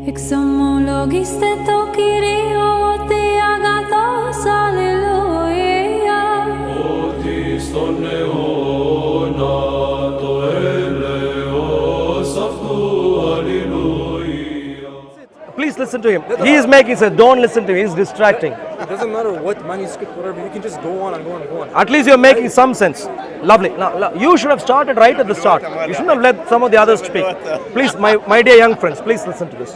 Ik samologiste tokiri oti agathos alleluia. Oti στον αιώνα το έλεος αυτού αλληλούια. Please listen to him. He is making sense. Don't listen to him. He's distracting. It doesn't matter what manuscript, whatever, you can just go on and go on and go on. At least you're making some sense. Lovely. Now, you should have started right at the start. You shouldn't have let some of the others speak. Please, my dear young friends, please listen to this.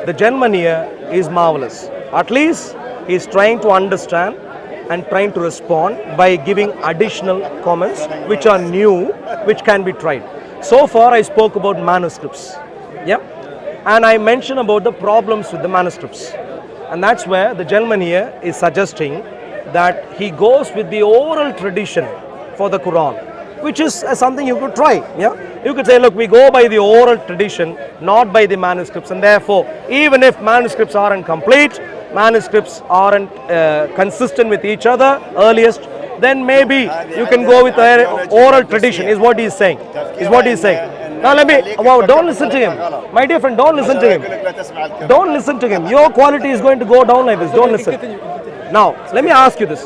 The gentleman here is marvelous. At least he's trying to understand and trying to respond by giving additional comments which are new, which can be tried. So far, I spoke about manuscripts. Yeah? And I mentioned about the problems with the manuscripts. And that's where the gentleman here is suggesting that he goes with the oral tradition for the Quran, which is something you could try. Yeah, you could say, look, we go by the oral tradition, not by the manuscripts, and therefore, even if manuscripts aren't complete, manuscripts aren't consistent with each other, earliest, then maybe you can go with the oral tradition. Is what he's saying. Is what he's saying. Now let me. Wow, don't listen to him, my dear friend. Don't listen to him. Don't listen to him. Your quality is going to go down like this. Don't listen. Now, let me ask you this.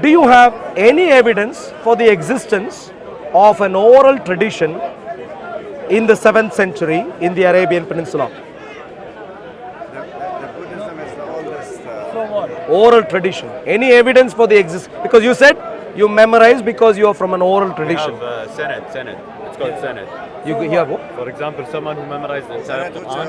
Do you have any evidence for the existence of an oral tradition in the 7th century in the Arabian Peninsula? The Buddhism is the oldest. Oral tradition. Any evidence for the existence? Because you said you memorize because you are from an oral tradition. We have Senate. It's called Senate. You hear what? For example, someone who memorized the entire Quran,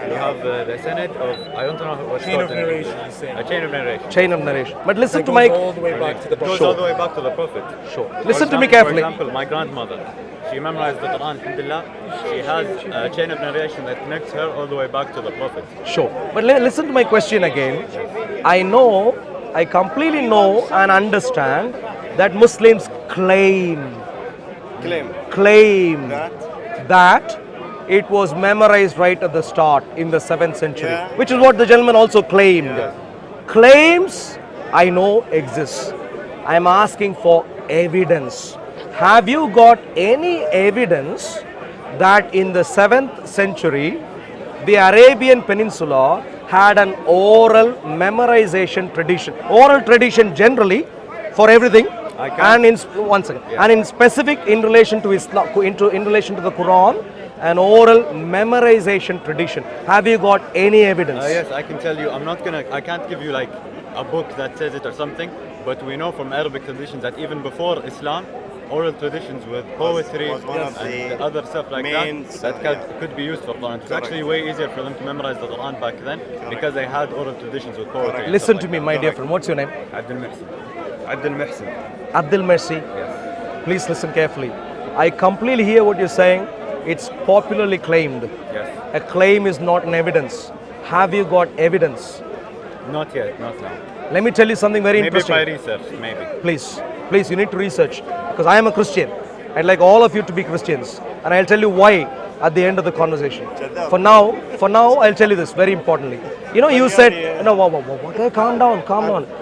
you have the Senate of, I don't know what's Chain called of in English. narration, he's saying. A chain of narration. Chain of narration. But listen That to goes my. all the way back to the It goes Prophet. all the way back to the Prophet. Sure. For Listen to me example- carefully. For example, my grandmother, she memorized the Quran, alhamdulillah. She has a chain of narration that connects her all the way back to the Prophet. Sure. But listen to my question again. I know, I completely know and understand that Muslims claim that it was memorized right at the start in the 7th century, Yeah. which is what the gentleman also claimed. Yeah. Claims I know exists. I am asking for evidence. Have you got any evidence that in the 7th century the Arabian Peninsula had an oral memorization tradition? Oral tradition generally for everything, I can't- and in one second, and in specific in relation to Islam, in relation to the Quran, an oral memorization tradition. Have you got any evidence? Yes, I can tell you. I can't give you like a book that says it or something, but we know from Arabic traditions that even before Islam, oral traditions with poetry was one of and the other stuff like main, that could be used for Quran. It's actually way easier for them to memorize the Quran back then because they had oral traditions with poetry. and Listen stuff to me, like my that. dear friend. What's your name? Abdul Muhsin. Abdul Muhsin. Abdul Mercy. Yes. Please listen carefully. I completely hear what you're saying. It's popularly claimed. Yes. A claim is not an evidence. Have you got evidence? Not yet, not now. Let me tell you something very Maybe interesting. by research, maybe. Please, you need to research because I am a Christian. I'd like all of you to be Christians, and I'll tell you why at the end of the conversation. For now, I'll tell you this very importantly. You know, you said, no, okay, calm down.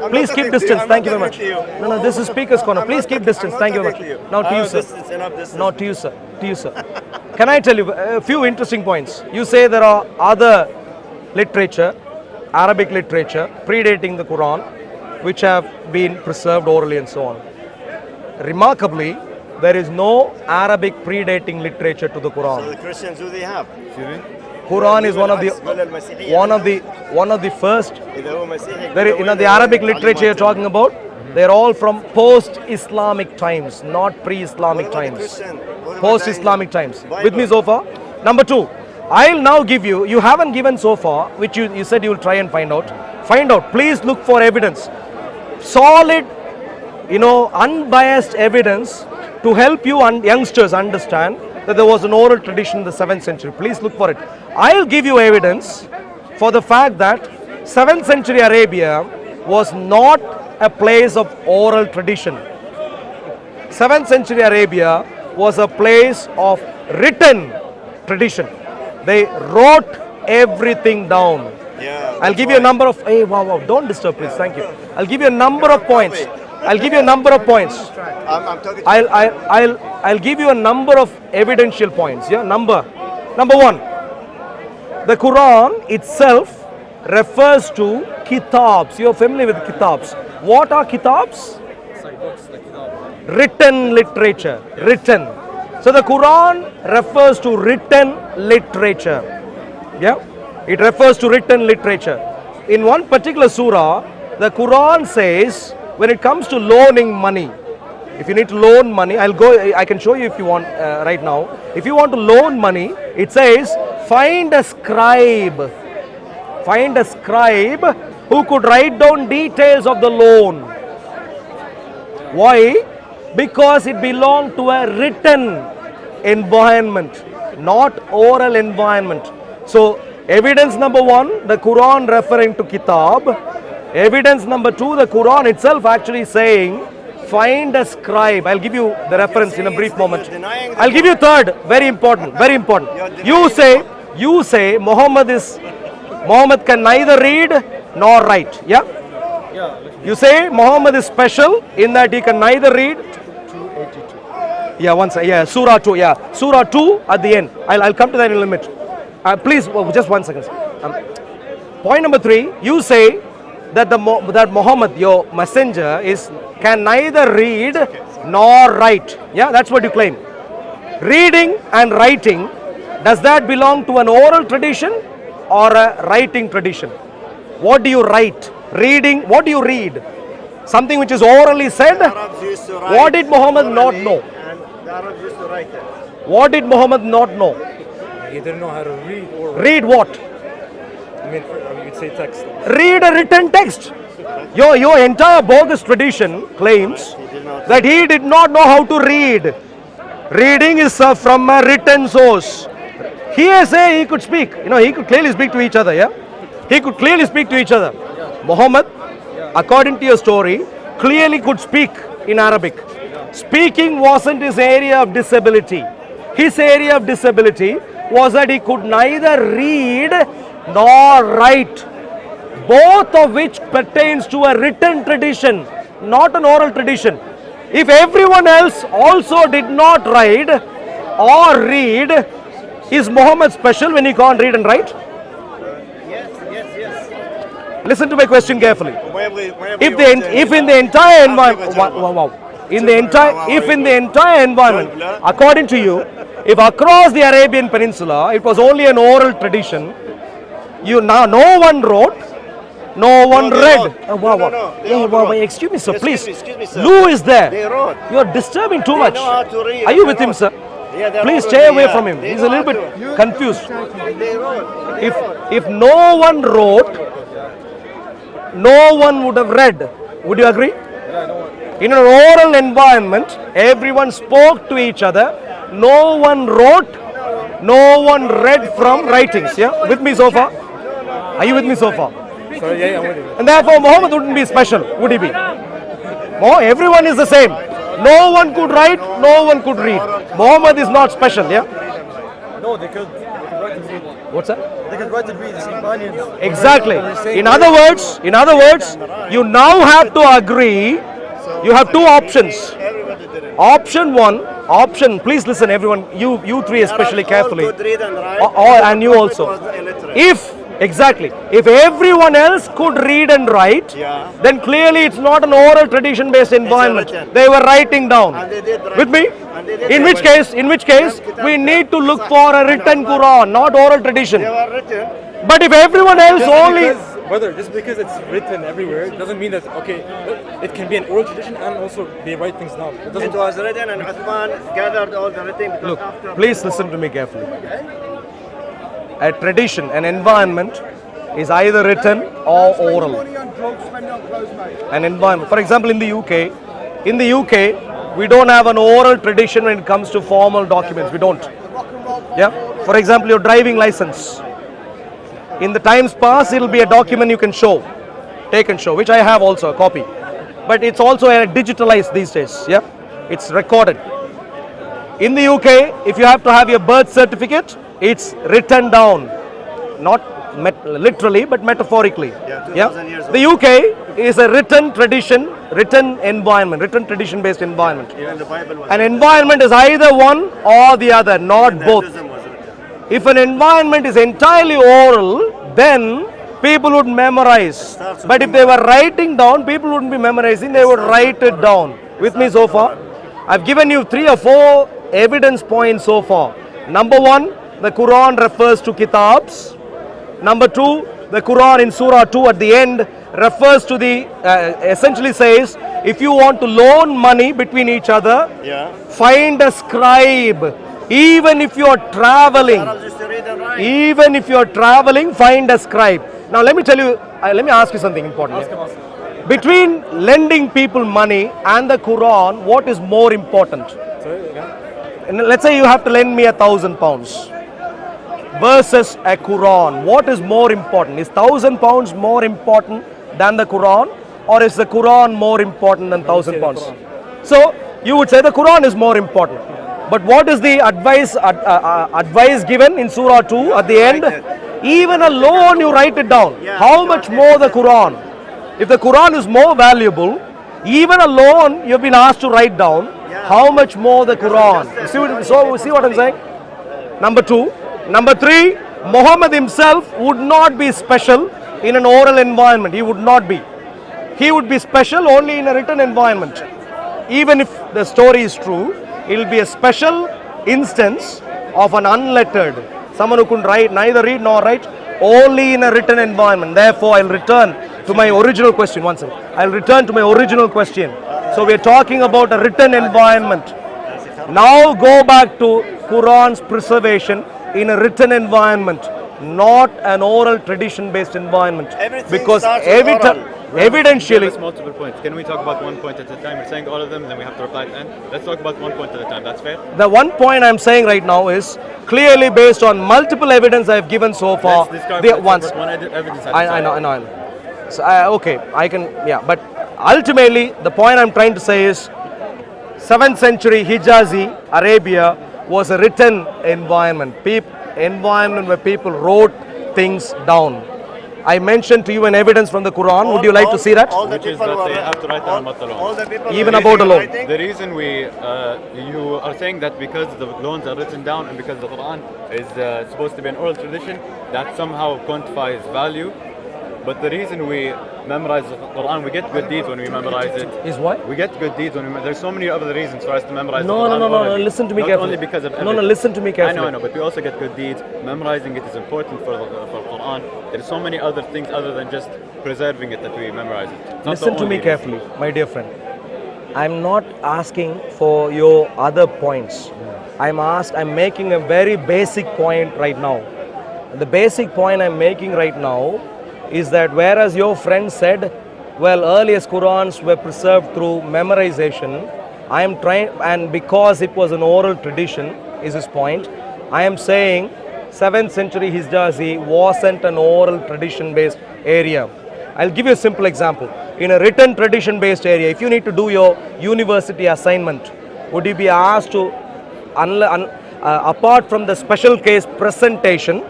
Please keep distance. Thank you very much. No, this is Speaker's Corner. Please keep distance. Thank you very much. Now to you, sir. No, to you, sir. Can I tell you a few interesting points? You say there are other literature, Arabic literature, predating the Quran, which have been preserved orally and so on. Remarkably, there is no Arabic predating literature to the So Quran. the Christians, who they have? Quran is one of the first. There, the Arabic literature you're talking about, they're all from post-Islamic times, not pre-Islamic times. Post-Islamic times. With me so far? Number two, I'll now give you, you haven't given so far, which you said you'll try and find out. Please look for evidence. Solid, unbiased evidence to help you youngsters understand that there was an oral tradition in the 7th century. Please look for it. I'll give you evidence for the fact that 7th century Arabia was not a place of oral tradition. 7th century Arabia was a place of written tradition. They wrote everything down. Yeah. I'll give you a number of. Hey, wow! Don't disturb, please. Thank you. I'll give you a number of points. I'm talking. I'll give you a number of evidential points. Yeah, number one. The Quran itself refers to kitabs. You're familiar with kitabs. What are kitabs? It's like books, like Written literature. Written. So the Quran refers to written literature. Yeah? It refers to written literature. In one particular surah, the Quran says, when it comes to loaning money, if you need to loan money, I can show you if you want right now. If you want to loan money, it says, find a scribe. Find a scribe who could write down details of the loan. Why? Because it belonged to a written environment, not oral environment. So, evidence number one, the Quran referring to kitab. Evidence number two, the Quran itself actually saying, find a scribe. I'll give you the reference in a brief moment. I'll give you third, very important, very important. You say Muhammad can neither read nor write. Yeah? You say Muhammad is special in that he can neither read. Yeah, Surah 2. Yeah, Surah 2 at the end. I'll come to that in a minute. Please, just 1 second. Point number 3. You say that that Muhammad, your messenger, can neither read nor write. Yeah, that's what you claim. Reading and writing, does that belong to an oral tradition or a writing tradition? What do you write? Reading, what do you read? Something which is orally said? What did Muhammad not know? And the Arabs used to write it. What did Muhammad not know? He didn't know how to read or write. Read what? I mean, you'd say text. Read a written text. Your entire bogus tradition claims that he did not know how to read. Reading is from a written source. Here say he could speak. He could clearly speak to each other. Yeah, he could clearly speak to each other. Muhammad, according to your story, clearly could speak in Arabic. Speaking wasn't his area of disability. His area of disability was that he could neither read nor write, both of which pertains to a written tradition, not an oral tradition. If everyone else also did not write or read, is Muhammad special when he can't read and write? Listen to my question carefully. If in the entire environment, according to you, if across the Arabian Peninsula it was only an oral tradition, no one wrote, no one read. Excuse me, sir, please. Excuse me, sir. Lou is there. They wrote. You are disturbing too They much. know how to read. Are you They with him, wrote. sir? Yeah, they're Please all stay with me, away yeah. from him. They He's a know little how bit confused. They wrote. If no one wrote, no one would have read. Would you agree? In an oral environment, everyone spoke to each other. No one wrote, no one read from writings. Yeah, with me so far? Are you with me so far? So, yeah, I'm with you. And therefore, Muhammad wouldn't be special, would he be? Everyone is the same. No one could write, no one could read. Muhammad is not special. Yeah. No, they could write and read. What's that? They could write and read. His companions. Exactly. In other words, you now have to agree. You have two options. Everybody did it. Option. Please listen, everyone. You three especially carefully. Could read and write. And you also. If everyone else could read and write, Yeah. then clearly it's not an oral tradition-based environment. written. They were writing down. And they did write. With me? And they did In write. which case, we need to look for a written Quran, not oral tradition. They were written. But if everyone else only... Just because it's written everywhere doesn't mean that, okay, it can be an oral tradition and also they write things down. It It doesn't. was written and Uthman gathered all the written because Look, after... please listen to me carefully. A tradition, an environment is either written or oral. An environment. For example, in the UK, we don't have an oral tradition when it comes to formal documents. We don't. Yeah. For example, your driving license. In the times past, it will be a document you can show, take and show, which I have also a copy. But it's also digitalized these days. Yeah. It's recorded. In the UK, if you have to have your birth certificate, it's written down, not literally but metaphorically. Yeah, 2000 years The UK is a written tradition, written environment, written tradition-based environment. Even the Bible was An environment is either one or the other, not written. both. Hinduism was written. If an environment is entirely oral, then people would memorize. But if they were writing down, people wouldn't be memorizing, they would write it down. With me so far? I've given you 3 or 4 evidence points so far. Number 1, the Quran refers to kitabs. Number 2, the Quran in Surah 2 at the end refers to the, essentially says, if you want to loan money between each other, find a scribe. Even if you are traveling, Arabs used to read and write. even if you are traveling, find a scribe. Now let me tell you, let me ask you something important. Between lending people money and the Quran, what is more important? Sorry, again? And let's say you have to lend me £1,000 versus a Quran. What is more important? Is £1,000 more important than the Quran, or is the Quran more important than £1,000? So you would say the Quran is more important. But what is the advice given in Surah 2 at the end? Even a loan, you write it down. How much more the Quran? If the Quran is more valuable, even a loan you've been asked to write down. How much more the Quran? See what I'm saying? Number 2. Number 3, Muhammad himself would not be special in an oral environment. He would not be. He would be special only in a written environment. Even if the story is true, it will be a special instance of an unlettered, someone who couldn't write, neither read nor write, only in a written environment. Therefore, I'll return to my original question. One second. I'll return to my original question. So we're talking about a written environment. Now go back to Quran's preservation in a written environment, not an oral tradition-based environment. Everything Because starts with oral. evidentially, There's multiple points. Can we talk about one point at a time? We're saying all of them, then we have to reply at the end. Let's talk about one point at a time. That's fair? the one point I'm saying right now is clearly based on multiple evidence I've given so far. Let's describe The it. ones One evidence at a I time. know. So, okay, I can, yeah, but ultimately the point I'm trying to say is 7th century Hijazi, Arabia was a written environment, environment where people wrote things down. I mentioned to you an evidence from the Quran. Would you like to see that? All the Which is people that they were- have to write down about the loan. all the people Even were about reading a and loan. writing. The reason you are saying that because the loans are written down and because the Quran is supposed to be an oral tradition, that somehow quantifies value. But the reason we memorize the Quran, we get good deeds when we memorize it. Is what? We get good deeds when we. There's so many other reasons for us to memorize the No, Quran. no. orally. Listen to me Not carefully. only because of No, evidence. listen to me carefully. I know, but we also get good deeds. Memorizing it is important for Quran. There's so many other things other than just preserving it that we memorize it. It's not the Listen to only me reason. carefully, my dear friend. I'm not asking for your other points. I'm making a very basic point right now. The basic point I'm making right now is that whereas your friend said, well, earliest Qurans were preserved through memorization, I am trying, and because it was an oral tradition, is his point. I am saying 7th century Hijazi wasn't an oral tradition based area. I'll give you a simple example. In a written tradition based area, if you need to do your university assignment, would you be asked to, apart from the special case presentation,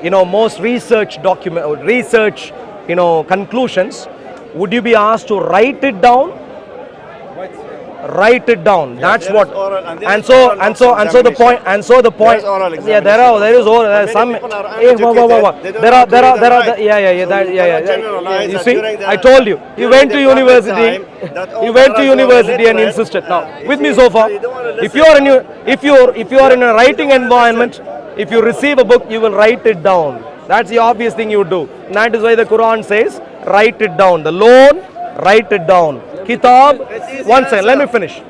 most research conclusions, would you be asked to write it down? Write it down. That's there what. is oral and there And is so oral and so and so the point. And so the point. There is oral Yeah, there is oral. Many Some. people are Hey, whoa. uneducated. They don't There know are. how to read and write. Yeah. So you cannot generalize You that see, during the- I told you. You during went the to Prophet university. time, that all You the went to Arabs were university and illiterate. insisted. Now, You with see, me so far. you don't wanna If listen. you are in a writing environment, if you receive a book, you will write it down. That's the obvious thing you do. And that is why the Quran says, write it down. The loan, write it down. Kitab, one second, let me finish.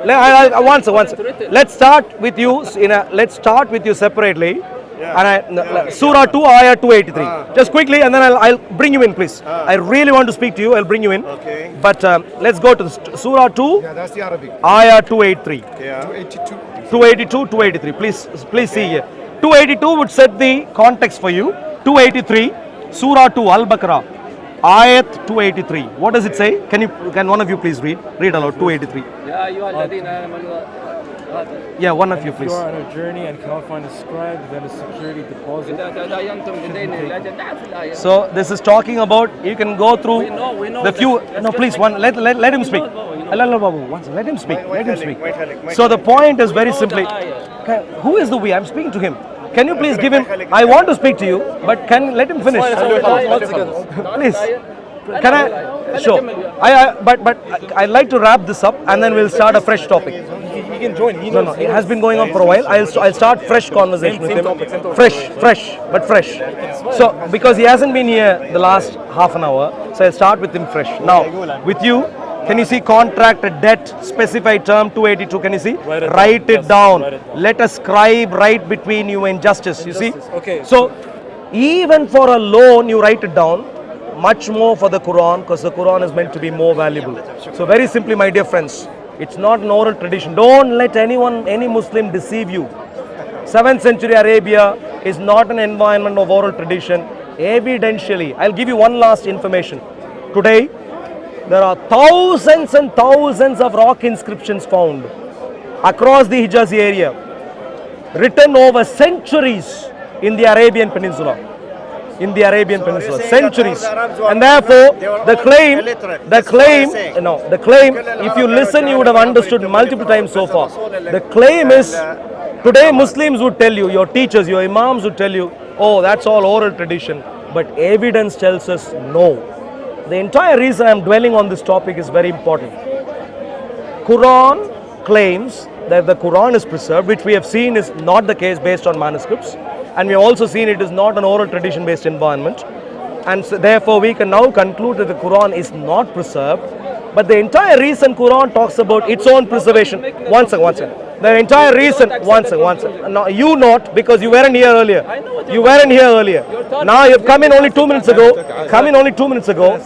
One second. Let's start with you separately. And Surah 2, Ayah 283. Just quickly, and then I'll bring you in, please. I really want to speak to you. I'll bring you in. Okay. But let's go to the Surah 2, That's the Arabic. Ayah 283. Yeah. 82. 282, 283. Please see here. 282 would set the context for you. 283, Surah 2, Al-Baqarah, Ayat 283. What does it say? Can one of you please read? Read aloud. 283. Yeah, one of you If please. you are on a journey and cannot find a scribe, then a security deposit. So this is talking about you can go through we know the few. that- No, please, let him speak. Allah Babu, one second, let him speak. Let him speak. Wait, So the point is very simply, ayah. who is the we? I'm speaking to him. Can you please give him? I want to speak to you, but let him finish. Please. Can I? Sure. But I'd like to wrap this up and then we'll start a fresh topic. He can join. No, it has been going on for a while. I'll start fresh conversation with him. Fresh. So because he hasn't been here the last half an hour, so I'll start with him fresh. Now, with you, can you see contract, debt, specified term 282? Can you see? Write it down. Let a scribe write between you and justice. You see? Okay. So even for a loan, you write it down. Much more for the Quran, because the Quran is meant to be more valuable. So very simply, my dear friends, it's not an oral tradition. Don't let any Muslim deceive you. 7th century Arabia is not an environment of oral tradition. Evidentially, I'll give you one last information. Today, there are thousands and thousands of rock inscriptions found across the Hijaz area, written over centuries in the Arabian Peninsula. Centuries. And therefore, the claim, if you listen, you would have understood multiple times so far. The claim is, today Muslims would tell you, your teachers, your imams would tell you, oh, that's all oral tradition. But evidence tells us no. The entire reason I'm dwelling on this topic is very important. Quran claims that the Quran is preserved, which we have seen is not the case based on manuscripts. And we have also seen it is not an oral tradition based environment. And so therefore we can now conclude that the Quran is not preserved. But the entire reason Quran talks about its own preservation. One second. The entire reason, one second. No, you not, because you weren't here earlier. Now you've come in only 2 minutes ago.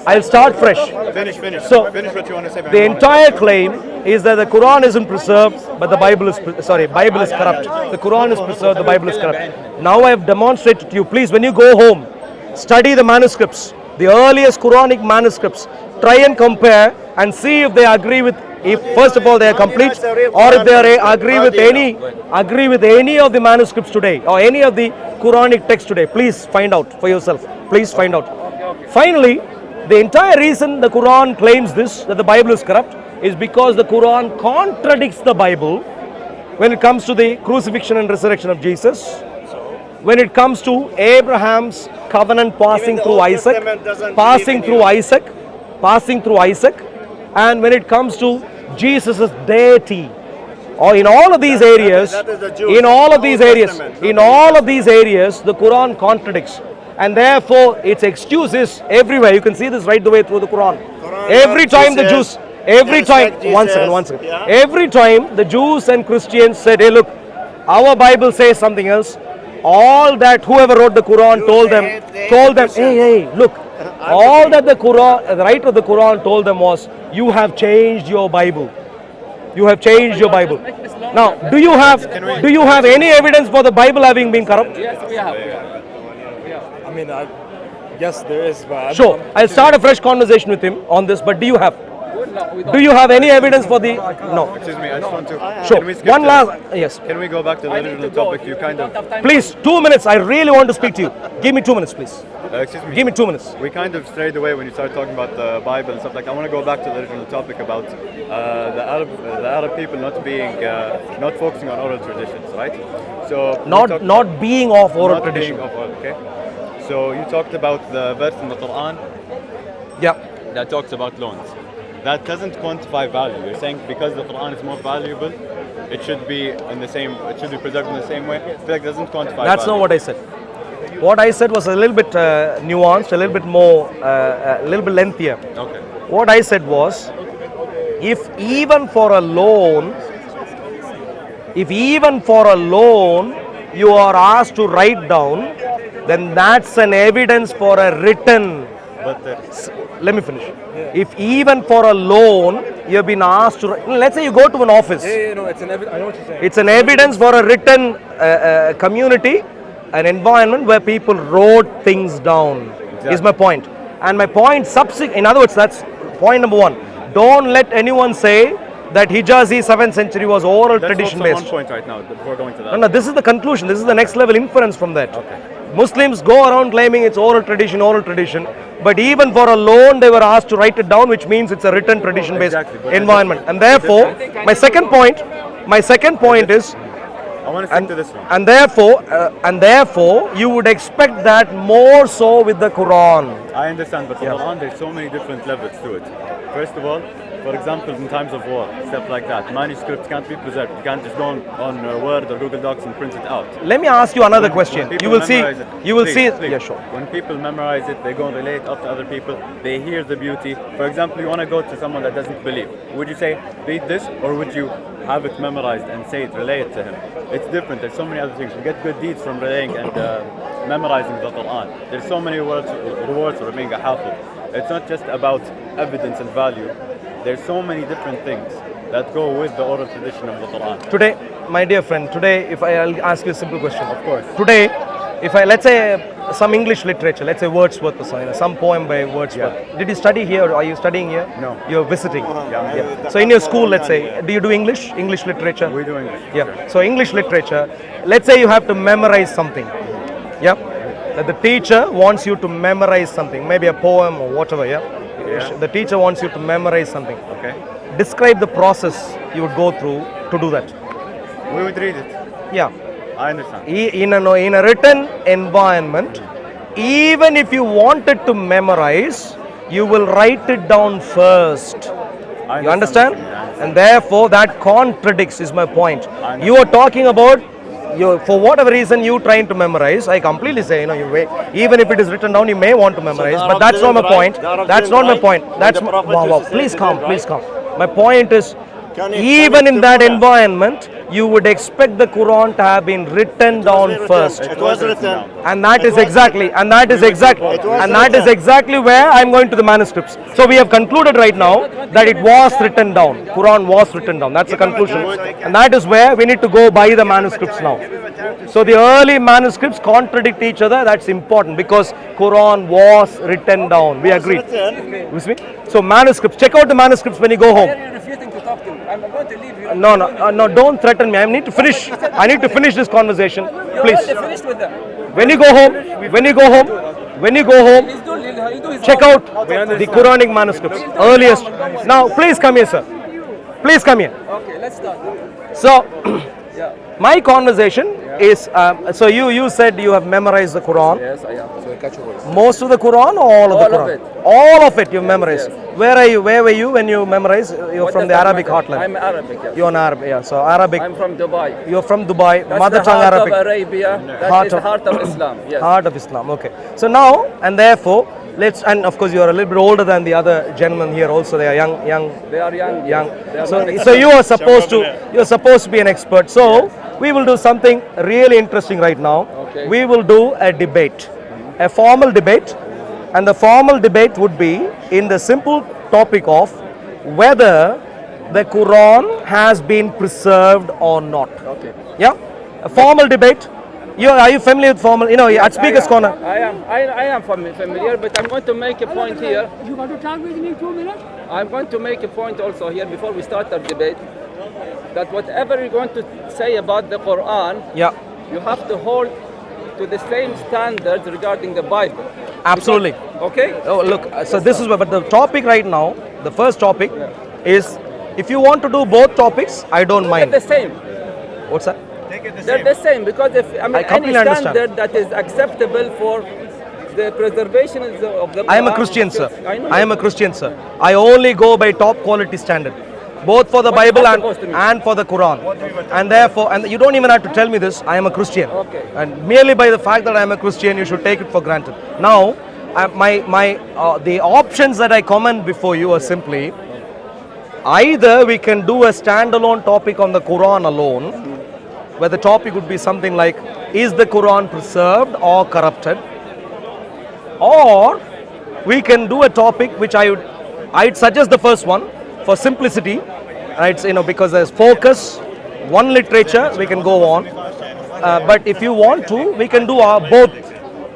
I'll start fresh. Finish. So, Finish what you want to say. the entire claim is that the Quran isn't preserved, but the Bible is corrupt. The Quran is preserved, the Bible is corrupt. Now I have demonstrated to you. Please, when you go home, study the manuscripts, the earliest Quranic manuscripts. Try and compare and see if they agree with, if first of all they are complete, or if they agree with any of the manuscripts today, or any of the Quranic text today. Please find out for yourself. Finally, the entire reason the Quran claims this, that the Bible is corrupt, is because the Quran contradicts the Bible when it comes to the crucifixion and resurrection of Jesus, when it comes to Abraham's covenant passing through Isaac, and when it comes to Jesus' deity. Or in all of these areas, the Quran contradicts. And therefore, its excuse is everywhere. You can see this right the way through the Quran. Every time the Jews and Christians said, hey look, our Bible says something else, all that whoever wrote the Quran told them, hey, look, all that the writer of the Quran told them was, you have changed your Bible. Now, do you have any evidence for the Bible having been corrupt? Yes, we have. I mean, yes, there is. But Sure. I'll start a fresh conversation with him on this, but do you have any evidence for the... No. Excuse me, I just want to... Sure. Can we skip One this? last... Yes. Can we go back to the original topic? You kind of... Please, 2 minutes. I really want to speak to you. Give me 2 minutes, please. Excuse me. Give me 2 minutes. We kind of strayed away when you started talking about the Bible and stuff. Like, I want to go back to the original topic about the Arab people not focusing on oral traditions, right? So Not being of oral tradition. Okay. So you talked about the verse in the Quran Yeah. that talks about loans. That doesn't quantify value. You're saying because the Quran is more valuable, it should be preserved in the same way. I feel like it doesn't quantify That's value. not what I said. What I said was a little bit nuanced, a little bit more, a little bit lengthier. Okay. What I said was, if even for a loan, you are asked to write down, then that's an evidence for a written. Let me finish. If even for a loan you have been asked to, let's say you go to an office. no, it's an evidence. I know what you're saying. It's an evidence for a written community, an environment where people wrote things down. Is my point. And my point in other words, that's point number one. Don't let anyone say that Hijazi 7th century was oral tradition based. That's one point right now before going to that. No, this is the conclusion. This is the next level inference from that. Okay. Muslims go around claiming it's oral tradition. But even for a loan, they were asked to write it down, which means it's a written tradition based environment. And therefore, my second point is, I want to stick to this one. And therefore, you would expect that more so with the Quran. I understand, but the Yeah. Quran, there's so many different levels to it. First of all, for example, in times of war, stuff like that, manuscripts can't be preserved. You can't just go on Word or Google Docs and print it out. Let me ask you another When question. people You will see. memorize it- You will please, see. please. Yeah, sure. When people memorize it, they go and relate up to other people. They hear the beauty. For example, you want to go to someone that doesn't believe. Would you say, read this, or would you have it memorized and say it, relay it to him? It's different. There's so many other things. We get good deeds from relaying and memorizing the Quran. There's so many rewards for being a hafiz. It's not just about evidence and value. There's so many different things that go with the oral tradition of the Quran. Today, my dear friend, if I'll ask you a simple question. Of course. Today, if let's say some English literature, let's say Wordsworth or something, some poem by Wordsworth. Yeah. Did you study here? Or are you studying here? No. You're visiting. Yeah. So in your school, let's say, do you do English literature? We do English. Yeah. So English literature, let's say you have to memorize something. Yeah. That the teacher wants you to memorize something, maybe a poem or whatever. Yeah. The teacher wants you to memorize something. Okay. Describe the process you would go through to do that. We would read it. Yeah. I understand. In a written environment, even if you wanted to memorize, you will write it down first. You understand? And therefore, that contradicts, is my point. You are talking about, for whatever reason you trying to memorize. I completely say, even if it is written down, you may want to memorize, but that's not my point. That's not my point. That's wow. Please calm. My point is, even in that environment, you would expect the Quran to have been written down first. It was written. And that is exactly where I'm going to the manuscripts. So we have concluded right now that it was written down. Quran was written down. That's the conclusion. And that is where we need to go by the manuscripts now. So the early manuscripts contradict each other. That's important because Quran was written down. We agree. With me? So manuscripts. Check out the manuscripts when you go home. You're refusing to talk to me. I'm going to leave you. No, don't threaten me. I need to finish. I need to finish this conversation. You're Please. already finished with them. When you go home, He'll do his check homework. out the Quranic manuscripts. Earliest. Now, please come here, sir. Please come here. Okay, let's start. So, my conversation is, so you said you have memorized the Quran. Yes, I am. So catch your voice. Most of the Quran or all of the All of Quran? it. All of it you memorized. Yes. Where were you when you memorized? You're What from does the that Arabic matter? heartland. I'm Arabic, yes. You're an Arab, yeah. So Arabic. I'm from Dubai. You're from Dubai. That's Mother the tongue heart Arabic. of Arabia. That Heart is the of- heart of Islam. Yes. Heart of Islam. Okay. So now and therefore, and of course you are a little bit older than the other gentlemen here. Also, they are young. They are young. Young. They are So, not so you are supposed to be an expert. So we will do something really interesting right now. Okay. We will do a debate, a formal debate, and the formal debate would be in the simple topic of whether the Quran has been preserved or not. Okay. Yeah, a formal debate. Are you familiar with formal? At Speaker's Corner. I am familiar, but I'm going to make a point here. You want to talk with me 2 minutes? I'm going to make a point also here before we start our debate, that whatever you're going to say about the Quran, Yeah, you have to hold to the same standards regarding the Bible. absolutely. Okay? Oh, look, so this is but the topic right now, the first topic is, if you want to do both topics, I don't They're mind. the same. What's that? They're the same because any completely understand. standard that is acceptable for the preservation of the Quran. I am a Christian, sir. I know. I am a Christian, sir. I only go by top quality standard, both for the What's Bible that supposed to mean? and for the Quran. And therefore, and you don't even have to tell me this, I am a Christian. Okay. And merely by the fact that I am a Christian, you should take it for granted. Now, the options that I comment before you are simply, either we can do a standalone topic on the Quran alone, where the topic would be something like, is the Quran preserved or corrupted? Or we can do a topic which I'd suggest the first one for simplicity, right? Because there's focus, one literature, we can go on. But if you want to, we can do both,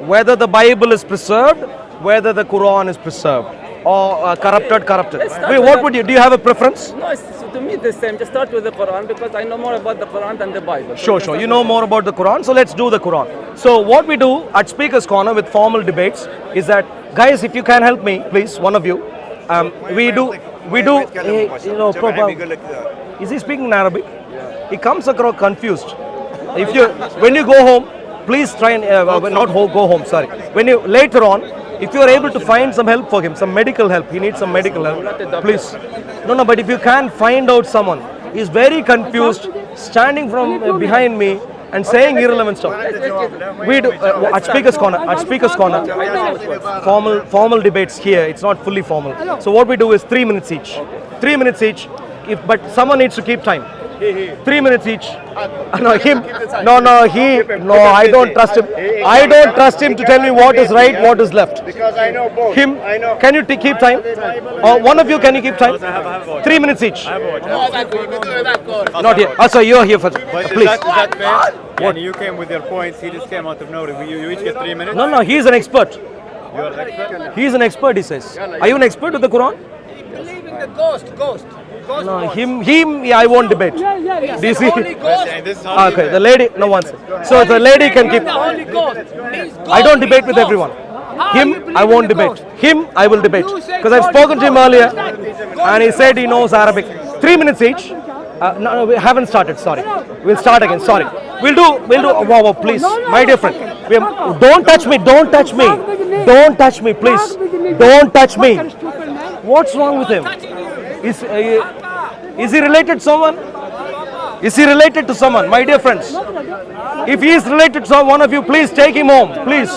whether the Bible is preserved, whether the Quran is preserved, or corrupted. Wait, do you have a preference? No, it's to me the same. Just start with the Quran because I know more about the Quran than the Bible. Sure. You know more about the Quran, so let's do the Quran. So what we do at Speaker's Corner with formal debates is that, guys, if you can help me, please, one of you, we do. Is he speaking in Arabic? He comes across confused. If you, when you go home, please try and go home. Sorry. When you later on, if you are able to find some help for him, some medical help, he needs some medical help. Please. No. But if you can find out someone, he's very confused, standing from behind me and saying irrelevant stuff. We do at Speaker's Corner. At Speaker's Corner, formal debates here. It's not fully formal. So what we do is 3 minutes each. 3 minutes each. But someone needs to keep time. 3 minutes each. No, him. No, I don't trust him. I don't trust him to tell me what is right, what is left. Because I know both. Him, I know. can you keep time? Or one of you, can you keep time? 3 minutes each. Not yet. So you're here first. But Please. is that fair? When you came with your points, he just came out of nowhere. You each get 3 minutes? No, he's an expert. You're an expert? He's an expert, he says. Are you an expert with the Quran? Believe in the ghost. No, him, yeah, I won't debate. Yeah. Do you see? This is how Okay, the lady, no one said. So the lady can keep. I don't debate with everyone. Him, I won't debate. Him, I will debate. Because I've spoken to him earlier and he said he knows Arabic. 3 minutes each. No, we haven't started, sorry. We'll start again, sorry. We'll do, wow, please, my dear friend. Don't touch me, Don't touch me, please. Don't touch me. What's wrong with him? Is he related to someone? Is he related to someone? My dear friends, if he is related to one of you, please take him home. Please.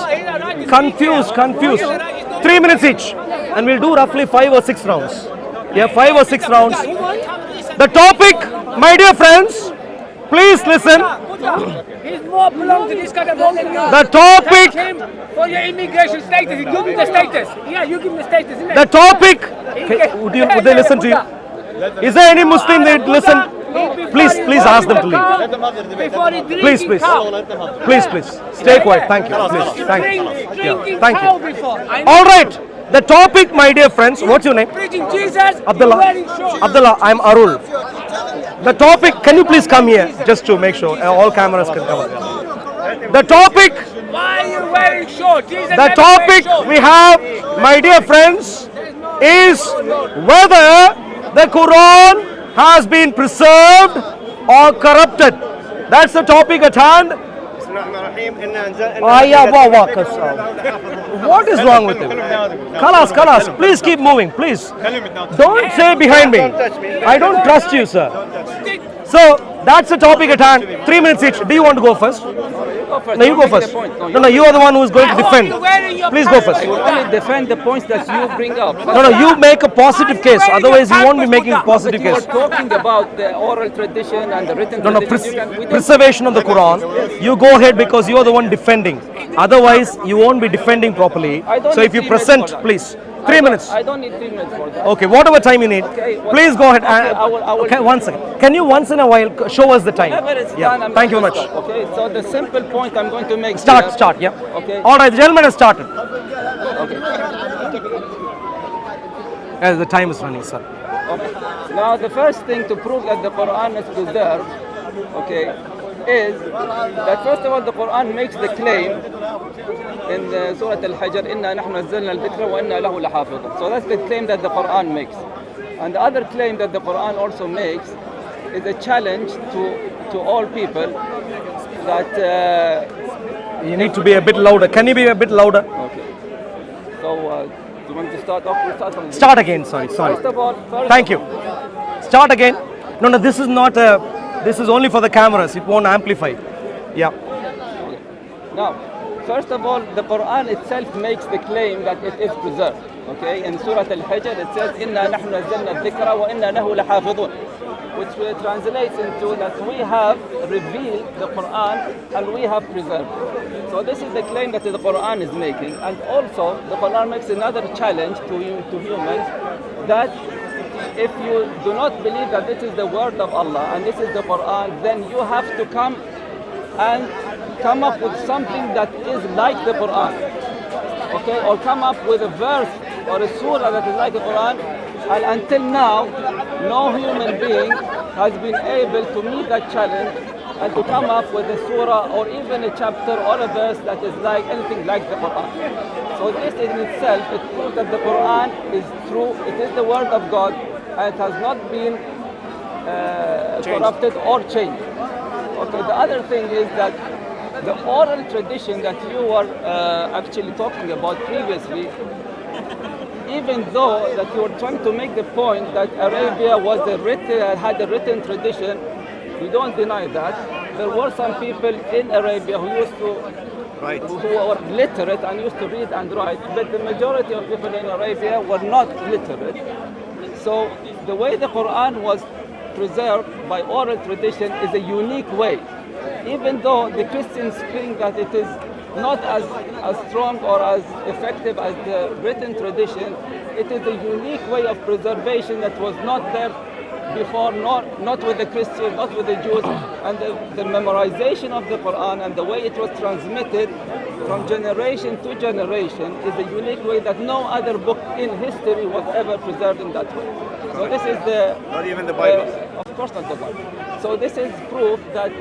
Confused. 3 minutes each. And we'll do roughly 5 or 6 rounds. Yeah, 5 or 6 rounds. The topic, my dear friends, please listen. He's more belong to this kind of role than you. The topic, Him for your immigration status. You give him the status. Yeah, you give him the status, isn't it? the topic. Okay, would they listen to you? Is there any Muslim that listen? Please ask them to leave. Before he Please. Please. Stay quiet. Thank you. Please. Thank you. Drinking Thank cow you. before. All right. The topic, my dear friends, what's your name? Preaching Jesus. Abdullah. wearing shorts. Abdullah, I'm Arul. The topic, can you please come here just to make sure all cameras can cover. The topic, Why are you wearing shorts? Jesus the never topic wear shorts. we have, my dear friends, is whether the Quran has been preserved or corrupted. That's the topic at hand. What is wrong with him? Kalas, please keep moving, please. Don't say behind me. I don't trust you, sir. So, that's the topic at hand. 3 minutes each. Do you want to go first? No, you go first. No, you are the one who is going to defend. Please go first. I will only defend the points that you bring up. No, you make a positive case. Otherwise, you won't be making a positive But you case. are talking about the oral tradition and the written tradition. We don't- Preservation of the Quran. You go ahead because you are the one defending. Otherwise, you won't be defending properly. I don't So, if need you 3 minutes present, for that. please. 3 minutes. I don't need 3 minutes for that. Okay, whatever time you need. Okay, Please go ahead. I will- Okay, one second. Can you once in a while show us the time? Whenever it's Yeah. done, I'm Thank you very going much. to stop. Okay, so the simple point I'm going to make Start. Yeah. Okay. All right, the gentleman has started. Okay. As the time is running, sir. Okay. Now, the first thing to prove that the Quran is preserved, okay, is that first of all, the Quran makes the claim in Surah Al-Hajr, إِنَّا نَحْنُ نَزَّلْنَا الذِّكْرَ وَإِنَّا لَهُ لَحَافِظُونَ. So that's the claim that the Quran makes. And the other claim that the Quran also makes is a challenge to all people that You need to be a bit louder. Can you be a bit louder? okay. So do you want to start off? We'll start from the Start again. Sorry. First of all, Thank you. Start again. No, this is not a. This is only for the cameras. It won't amplify. Yeah. Now, first of all, the Quran itself makes the claim that it is preserved. Okay, in Surah Al-Hajr it says, "Inna nahnu nazzalna al-dhikra wa inna lahu lahafidhun," which translates into that we have revealed the Quran and we have preserved it. So this is the claim that the Quran is making, and also the Quran makes another challenge to humans that if you do not believe that this is the word of Allah and this is the Quran, then you have to come up with something that is like the Quran, okay, or come up with a verse or a surah that is like the Quran. And until now, no human being has been able to meet that challenge and to come up with a surah or even a chapter or a verse that is like anything like the Quran. So this in itself, it proves that the Quran is true, it is the word of God, and it has not been corrupted or changed. Okay, the other thing is that the oral tradition that you were actually talking about previously, even though that you were trying to make the point that Arabia had a written tradition, we don't deny that. There were some people in Arabia who used to, who were literate and used to read and write, but the majority of people in Arabia were not literate. So the way the Quran was preserved by oral tradition is a unique way. Even though the Christians think that it is not as strong or as effective as the written tradition, it is a unique way of preservation that was not there before, not with the Christians, not with the Jews. And the memorization of the Quran and the way it was transmitted from generation to generation is a unique way that no other book in history was ever preserved in that way. So this is the... Not even the Bible. Of course not the Bible. So this is proof that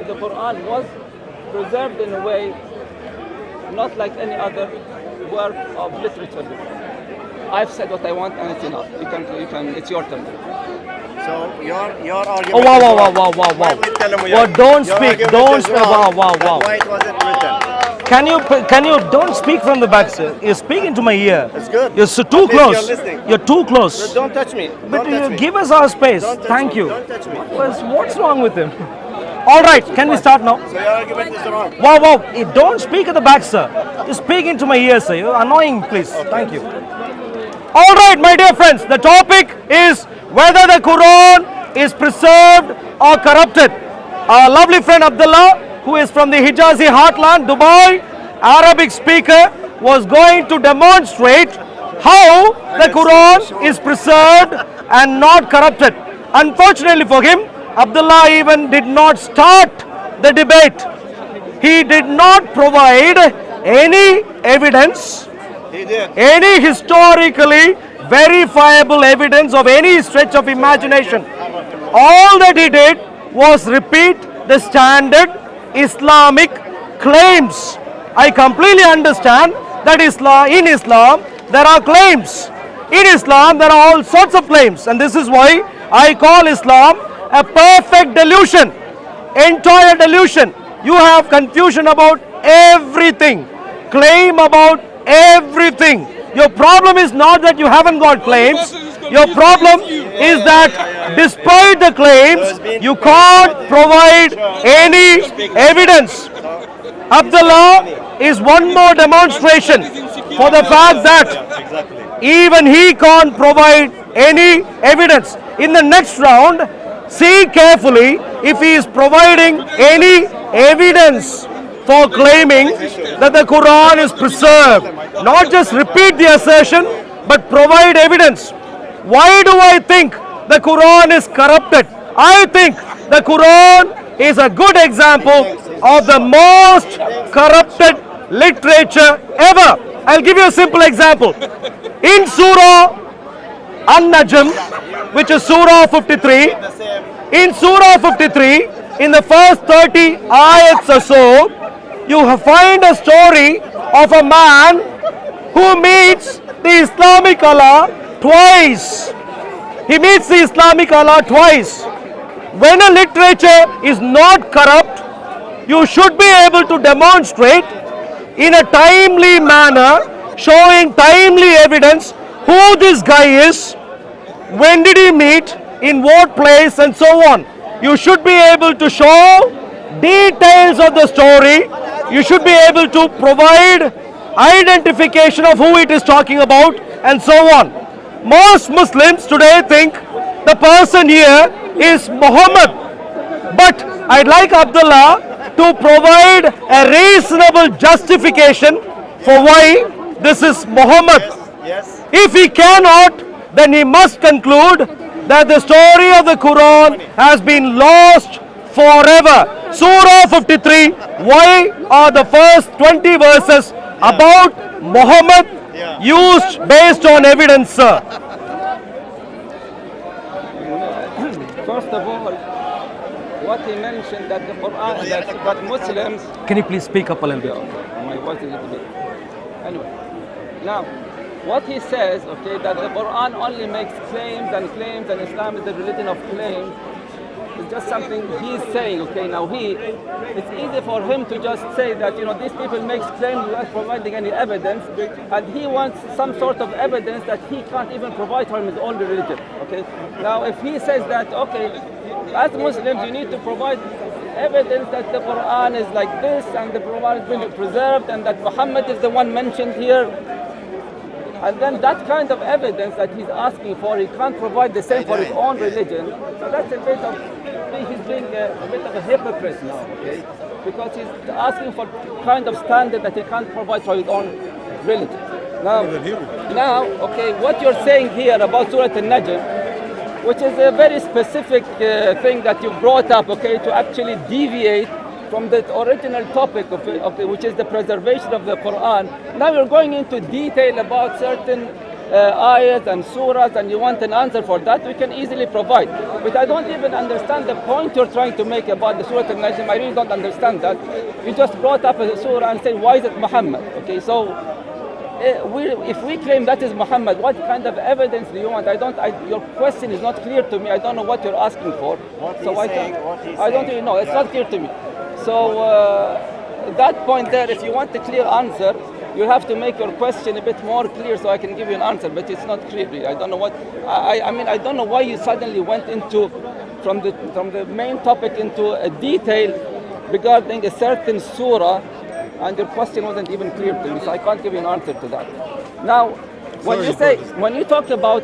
the Quran was preserved in a way not like any other work of literature before. I've said what I want and it's enough. You can, it's your turn. So your argument. Oh, wow, is wow, wrong. wow, wow, wow, Why wow. we tell him Well, don't your speak, argument don't is speak. wrong, Wow, wow, that wow. Why it wasn't written? Can you don't speak from the back, sir? You're speaking to my ear. It's good. You're so At too least close. you're listening. You're too close. Don't touch me. But Don't touch me. give us our space. Don't touch Thank me. you. Don't touch me. What's wrong with him? All right, can we start now? So your argument is wrong. Wow, wow. Don't speak at the back, sir. You're speaking to my ear, sir. You're annoying, please. Thank you. All right, my dear friends. The topic is whether the Quran is preserved or corrupted. Our lovely friend Abdullah, who is from the Hijazi heartland, Dubai, Arabic speaker, was going to demonstrate how the Quran is preserved and not corrupted. Unfortunately for him, Abdullah even did not start the debate. He did not provide any evidence, He did. any historically verifiable evidence of any stretch of imagination. All that he did was repeat the standard Islamic claims. I completely understand that in Islam there are claims. In Islam there are all sorts of claims, and this is why I call Islam a perfect delusion, entire delusion. You have confusion about everything, claim about everything. Your problem is not that you haven't got claims. Your problem is that despite the claims, you can't provide any evidence. Abdullah is one more demonstration for the fact that even he can't provide any evidence. In the next round, see carefully if he is providing any evidence for claiming that the Quran is preserved. Not just repeat the assertion, but provide evidence. Why do I think the Quran is corrupted? I think the Quran is a good example of the most corrupted literature ever. I'll give you a simple example. In Surah An-Najm, which is Surah 53, in Surah 53, in the first 30 ayats or so, you find a story of a man who meets the Islamic Allah twice. He meets the Islamic Allah twice. When a literature is not corrupt, you should be able to demonstrate in a timely manner, showing timely evidence who this guy is, when did he meet, in what place, and so on. You should be able to show details of the story. You should be able to provide identification of who it is talking about, and so on. Most Muslims today think the person here is Muhammad, but I'd like Abdullah to provide a reasonable justification for why this is Muhammad. Yes. If he cannot, then he must conclude that the story of the Quran has been lost forever. Surah 53, why are the first 20 verses about Muhammad used based on evidence, sir? First of all, what he mentioned that the Quran, that Muslims... Can you please speak up a little bit? My voice is a little bit... Anyway, now, what he says, okay, that the Quran only makes claims and Islam is the religion of claims, is just something he's saying. Okay, now it's easy for him to just say that these people make claims without providing any evidence, and he wants some sort of evidence that he can't even provide from his own religion. Okay, now if he says that, okay, as Muslims you need to provide evidence that the Quran is like this and the Quran has been preserved and that Muhammad is the one mentioned here, and then that kind of evidence that he's asking for, he can't provide the same for his own religion. So that's he's being a bit of a hypocrite now, okay? Because he's asking for kind of standard that he can't provide for his own religion. Now, okay, what you're saying here about Surah Al-Najm, which is a very specific thing that you brought up, okay, to actually deviate from the original topic of it, okay, which is the preservation of the Quran. Now you're going into detail about certain ayahs and surahs, and you want an answer for that, we can easily provide. But I don't even understand the point you're trying to make about the Surah Al-Najm. I really don't understand that. You just brought up a surah and said, why is it Muhammad? Okay, so if we claim that is Muhammad, what kind of evidence do you want? Your question is not clear to me. I don't know what you're asking for. I don't really know. It's not clear to me. So that point there, if you want a clear answer, you have to make your question a bit more clear so I can give you an answer. But it's not clear. I don't know what. I don't know why you suddenly went into from the main topic into a detail regarding a certain surah, and your question wasn't even clear to me. So I can't give you an answer to that. Now, when you talk about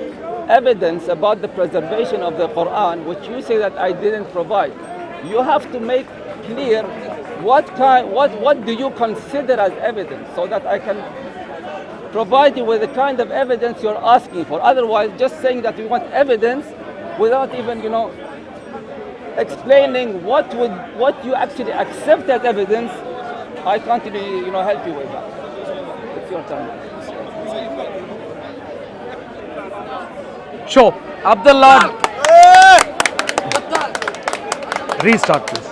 evidence about the preservation of the Quran, which you say that I didn't provide, you have to make clear what do you consider as evidence, so that I can provide you with the kind of evidence you're asking for. Otherwise, just saying that we want evidence without even explaining what you actually accept as evidence, I can't really help you with that. It's your turn. Sure. Abdullah. Restart, please.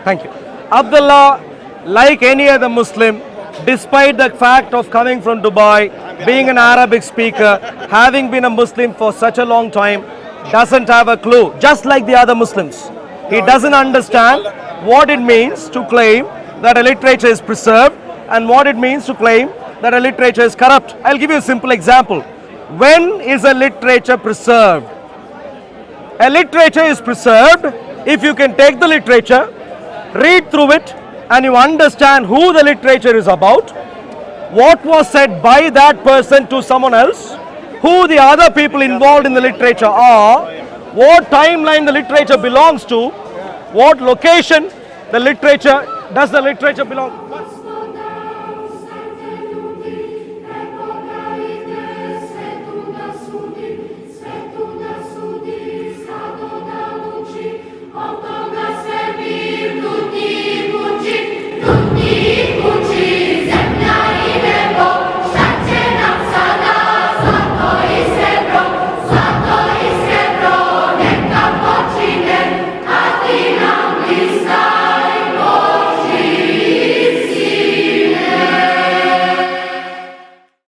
Thank you. Abdullah, like any other Muslim, despite the fact of coming from Dubai, being an Arabic speaker, having been a Muslim for such a long time, doesn't have a clue, just like the other Muslims. He doesn't understand what it means to claim that a literature is preserved and what it means to claim that a literature is corrupt. I'll give you a simple example. When is a literature preserved? A literature is preserved if you can take the literature, read through it, and you understand who the literature is about, what was said by that person to someone else, who the other people involved in the literature are, what timeline the literature belongs to, what location does the literature belong.